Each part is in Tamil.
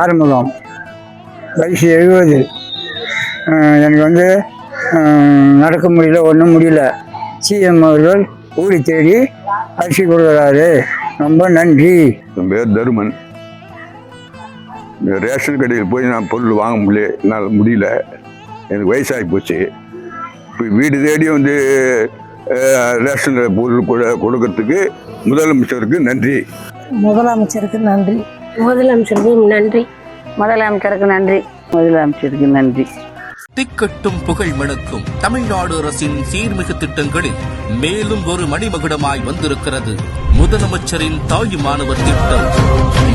ஆறுமுகம், வயசு 70. எனக்கு நடக்க முடியல, ஒன்றும் முடியல. சிஎம் அவர்கள் ஊடி தேடி அரிசி கொடுக்குறாரு. ரொம்ப நன்றி. என் பேர் தருமன். ரேஷன் கடையில் போய் நான் பொருள் வாங்க முடியல. எனக்கு வயசாகி போச்சு. இப்போ வீடு தேடி ரேஷன் பொருள் கொடுக்கறதுக்கு முதலமைச்சருக்கு நன்றி. முதலமைச்சருக்கு நன்றி. முதலமைச்சருக்கு நன்றி. முதலமைச்சருக்கு நன்றி. முதலமைச்சருக்கு நன்றி. திக்கட்டும் புகழ் மணக்கும் தமிழ்நாடு அரசின் சீர்மிகு திட்டங்களில் மேலும் ஒரு மணிமகுடமாய் வந்திருக்கிறது முதலமைச்சரின் தாயுமானவர் திட்டம்.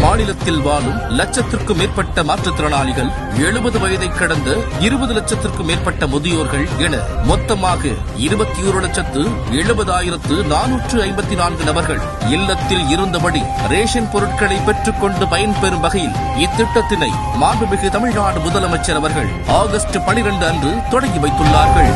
மாநிலத்தில் வாழும் லட்சத்திற்கும் மேற்பட்ட மாற்றுத்திறனாளிகள், 70 வயதை கடந்த 20 லட்சத்திற்கும் மேற்பட்ட முதியோர்கள் என மொத்தமாக 21,70,454 நபர்கள் இல்லத்தில் இருந்தபடி ரேஷன் பொருட்களை பெற்றுக் கொண்டு பயன்பெறும் வகையில் இத்திட்டத்தினை மாண்புமிகு தமிழ்நாடு முதலமைச்சர் அவர்கள் ஆகஸ்ட் 12 அன்று தொடங்கி வைத்துள்ளார்கள்.